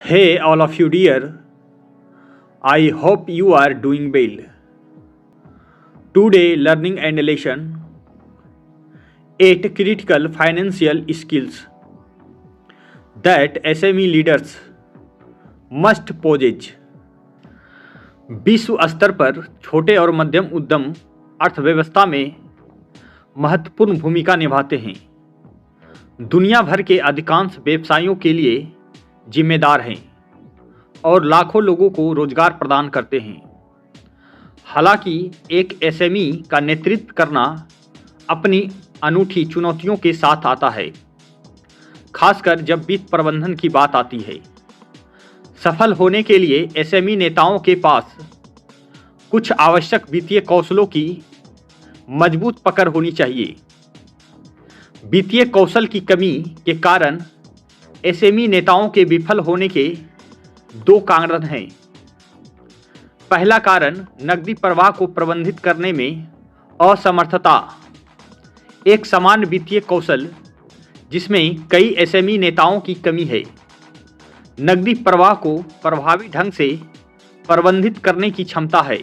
Hey, all of you dear, I hope you are doing well. Today, learning and lesson 8 critical financial skills that SME leaders must possess. विश्व स्तर पर छोटे और मध्यम उद्यम अर्थव्यवस्था में महत्वपूर्ण भूमिका निभाते हैं। दुनिया भर के अधिकांश व्यवसायों के लिए जिम्मेदार हैं और लाखों लोगों को रोजगार प्रदान करते हैं। हालांकि एक एसएमई का नेतृत्व करना अपनी अनूठी चुनौतियों के साथ आता है, खासकर जब वित्त प्रबंधन की बात आती है। सफल होने के लिए एसएमई नेताओं के पास कुछ आवश्यक वित्तीय कौशलों की मजबूत पकड़ होनी चाहिए। वित्तीय कौशल की कमी के कारण एसएमई नेताओं के विफल होने के दो कारण हैं। पहला कारण नकदी प्रवाह को प्रबंधित करने में असमर्थता। एक समान वित्तीय कौशल जिसमें कई एसएमई नेताओं की कमी है, नकदी प्रवाह को प्रभावी ढंग से प्रबंधित करने की क्षमता है।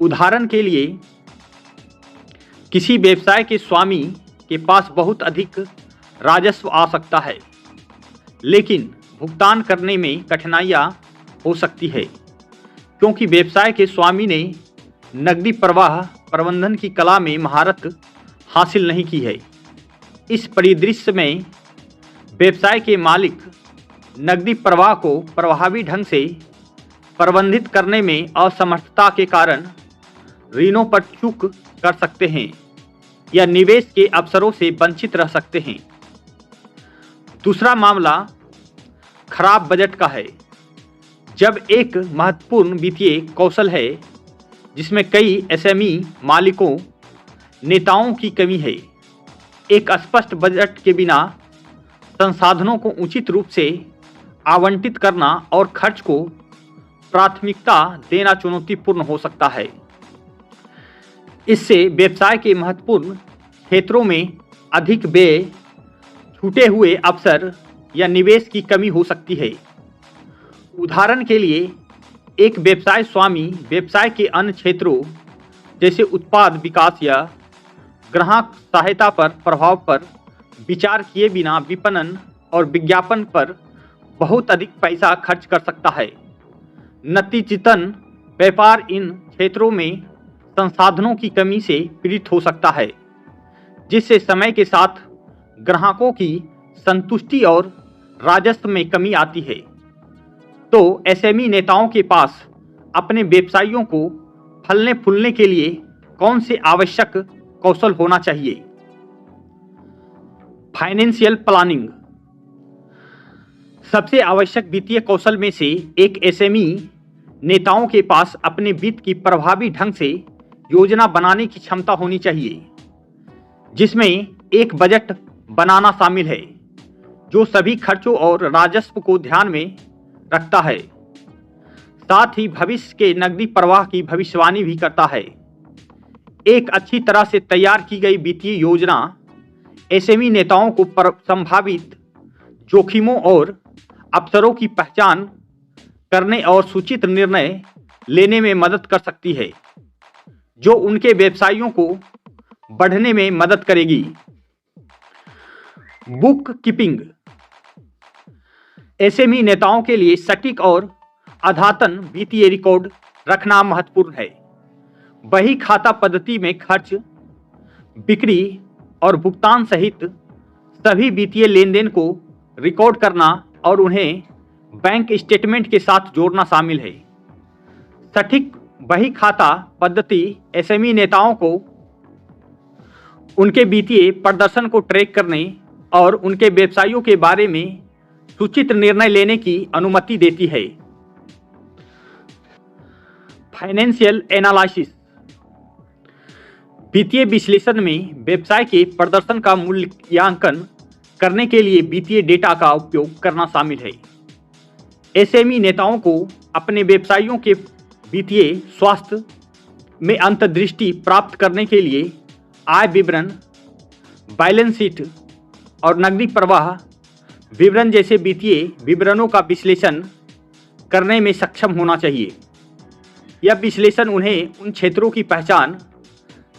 उदाहरण के लिए, किसी व्यवसाय के स्वामी के पास बहुत अधिक राजस्व आ सकता है, लेकिन भुगतान करने में कठिनाइयां हो सकती है क्योंकि व्यवसाय के स्वामी ने नकदी प्रवाह प्रबंधन की कला में महारत हासिल नहीं की है। इस परिदृश्य में व्यवसाय के मालिक नकदी प्रवाह को प्रभावी ढंग से प्रबंधित करने में असमर्थता के कारण ऋणों पर चूक कर सकते हैं या निवेश के अवसरों से वंचित रह सकते हैं। दूसरा मामला खराब बजट का है। जब एक महत्वपूर्ण वित्तीय कौशल है जिसमें कई एसएमई मालिकों नेताओं की कमी है, एक स्पष्ट बजट के बिना संसाधनों को उचित रूप से आवंटित करना और खर्च को प्राथमिकता देना चुनौतीपूर्ण हो सकता है। इससे व्यवसाय के महत्वपूर्ण क्षेत्रों में अधिक व्यय, छूटे हुए अवसर या निवेश की कमी हो सकती है। उदाहरण के लिए, एक व्यवसाय स्वामी व्यवसाय के अन्य क्षेत्रों जैसे उत्पाद विकास या ग्राहक सहायता पर प्रभाव पर विचार किए बिना विपणन और विज्ञापन पर बहुत अधिक पैसा खर्च कर सकता है। नतीजतन व्यापार इन क्षेत्रों में संसाधनों की कमी से पीड़ित हो सकता है, जिससे समय के साथ ग्राहकों की संतुष्टि और राजस्व में कमी आती है। तो एसएमई नेताओं के पास अपने व्यवसायों को फलने फूलने के लिए कौन से आवश्यक कौशल होना चाहिए? फाइनेंशियल प्लानिंग सबसे आवश्यक वित्तीय कौशल में से एक एसएमई नेताओं के पास अपने वित्त की प्रभावी ढंग से योजना बनाने की क्षमता होनी चाहिए, जिसमें एक बजट बनाना शामिल है जो सभी खर्चों और राजस्व को ध्यान में रखता है, साथ ही भविष्य के नकदी प्रवाह की भविष्यवाणी भी करता है। एक अच्छी तरह से तैयार की गई वित्तीय योजना एसएमई नेताओं को संभावित जोखिमों और अवसरों की पहचान करने और सूचित निर्णय लेने में मदद कर सकती है, जो उनके व्यवसायों को बढ़ने में मदद करेगी। बुक कीपिंग एसएमई नेताओं के लिए सटीक और अद्यतन वित्तीय रिकॉर्ड रखना महत्वपूर्ण है। बही खाता पद्धति में खर्च, बिक्री और भुगतान सहित सभी वित्तीय लेनदेन को रिकॉर्ड करना और उन्हें बैंक स्टेटमेंट के साथ जोड़ना शामिल है। सटीक बही खाता पद्धति एसएमई नेताओं को उनके वित्तीय प्रदर्शन को ट्रैक करने और उनके व्यवसायों के बारे में सूचित निर्णय लेने की अनुमति देती है। फाइनेंशियल एनालिसिस वित्तीय विश्लेषण में व्यवसाय के प्रदर्शन का मूल्यांकन करने के लिए वित्तीय डेटा का उपयोग करना शामिल है। एसएमई नेताओं को अपने व्यवसायों के वित्तीय स्वास्थ्य में अंतर्दृष्टि प्राप्त करने के लिए आय विवरण, बैलेंस शीट और नकदी प्रवाह विवरण जैसे वित्तीय विवरणों का विश्लेषण करने में सक्षम होना चाहिए। यह विश्लेषण उन्हें उन क्षेत्रों की पहचान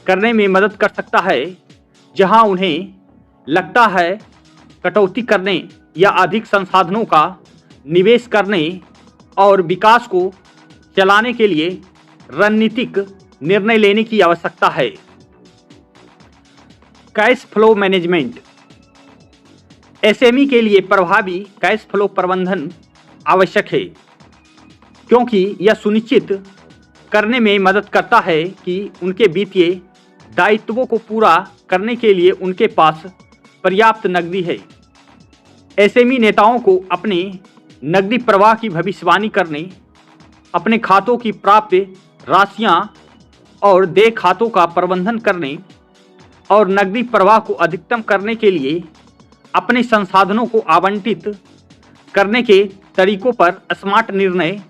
करने में मदद कर सकता है जहां उन्हें लगता है कटौती करने या अधिक संसाधनों का निवेश करने और विकास को चलाने के लिए रणनीतिक निर्णय लेने की आवश्यकता है। Cash flow management. एसएमई के लिए प्रभावी कैश फ्लो प्रबंधन आवश्यक है, क्योंकि यह सुनिश्चित करने में मदद करता है कि उनके वित्तीय दायित्वों को पूरा करने के लिए उनके पास पर्याप्त नकदी है। एसएमई नेताओं को अपने नकदी प्रवाह की भविष्यवाणी करने, अपने खातों की प्राप्त राशियां और देय खातों का प्रबंधन करने और नकदी प्रवाह को अधिकतम करने के लिए अपने संसाधनों को आवंटित करने के तरीकों पर स्मार्ट निर्णय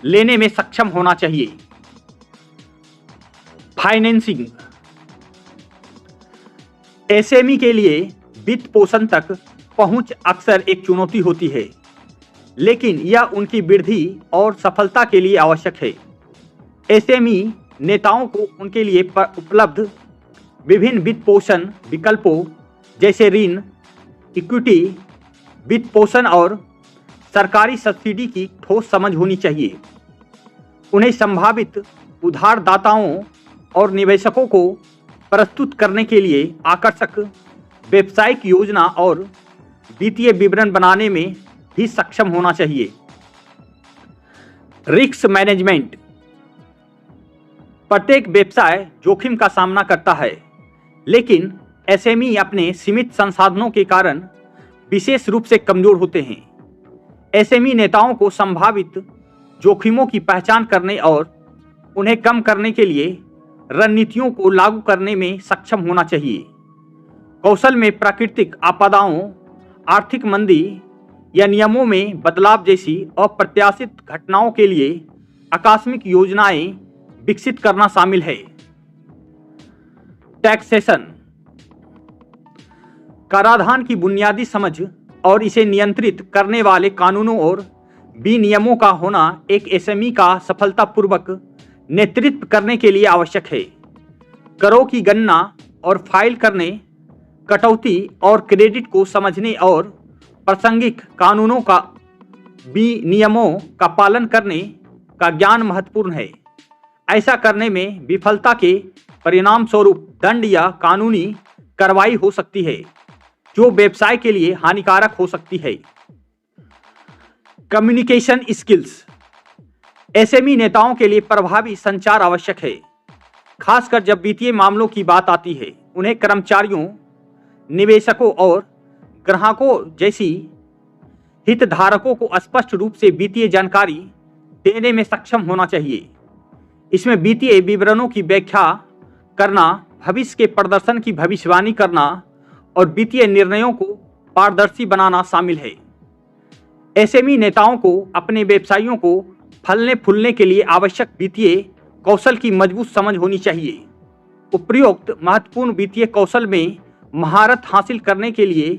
लेने में सक्षम होना चाहिए। फाइनेंसिंग। एसएमई के लिए वित्त पोषण तक पहुंच अक्सर एक चुनौती होती है, लेकिन यह उनकी वृद्धि और सफलता के लिए आवश्यक है। एसएमई नेताओं को उनके लिए उपलब्ध विभिन्न वित्त पोषण विकल्पों जैसे ऋण, इक्विटी, वित्त पोषण और सरकारी सब्सिडी की ठोस समझ होनी चाहिए। उन्हें संभावित उधारदाताओं और निवेशकों को प्रस्तुत करने के लिए आकर्षक व्यावसायिक योजना और वित्तीय विवरण बनाने में भी सक्षम होना चाहिए। Risk management. प्रत्येक व्यवसाय जोखिम का सामना करता है, लेकिन एसएमई अपने सीमित संसाधनों के कारण विशेष रूप से कमजोर होते हैं। एसएमई नेताओं को संभावित जोखिमों की पहचान करने और उन्हें कम करने के लिए रणनीतियों को लागू करने में सक्षम होना चाहिए। कौशल में प्राकृतिक आपदाओं, आर्थिक मंदी या नियमों में बदलाव जैसी अप्रत्याशित घटनाओं के लिए आकस्मिक योजनाएं विकसित करना शामिल है। टैक्सेशन। कराधान की बुनियादी समझ और इसे नियंत्रित करने वाले कानूनों और विनियमों का होना एक एसएमई का सफलतापूर्वक नेतृत्व करने के लिए आवश्यक है। करों की गणना और फाइल करने, कटौती और क्रेडिट को समझने और प्रासंगिक कानूनों का विनियमों का पालन करने का ज्ञान महत्वपूर्ण है। ऐसा करने में विफलता के परिणाम स्वरूप दंड या कानूनी कार्रवाई हो सकती है, जो व्यवसाय के लिए हानिकारक हो सकती है। Communication skills. एसएमई नेताओं के लिए प्रभावी संचार आवश्यक है, खासकर जब वित्तीय मामलों की बात आती है। उन्हें कर्मचारियों, निवेशकों और ग्राहकों जैसी हितधारकों को स्पष्ट रूप से वित्तीय जानकारी देने में सक्षम होना चाहिए। इसमें वित्तीय विवरणों की व्याख्या करना, भविष्य के प्रदर्शन की भविष्यवाणी करना और वित्तीय निर्णयों को पारदर्शी बनाना शामिल है। एसएमई नेताओं को अपने व्यवसायों को फलने फूलने के लिए आवश्यक वित्तीय कौशल की मजबूत समझ होनी चाहिए। उपयुक्त महत्वपूर्ण वित्तीय कौशल में महारत हासिल करने के लिए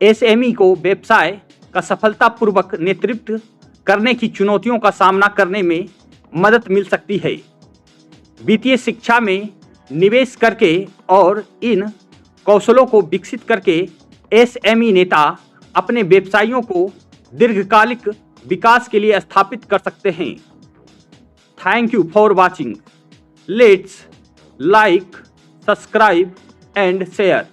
एसएमई को व्यवसाय का सफलतापूर्वक नेतृत्व करने की चुनौतियों का सामना करने में मदद मिल सकती है। वित्तीय शिक्षा में निवेश करके और इन कौशलों को विकसित करके एसएमई नेता अपने व्यवसायों को दीर्घकालिक विकास के लिए स्थापित कर सकते हैं। Thank you for watching. Let's like, subscribe and share.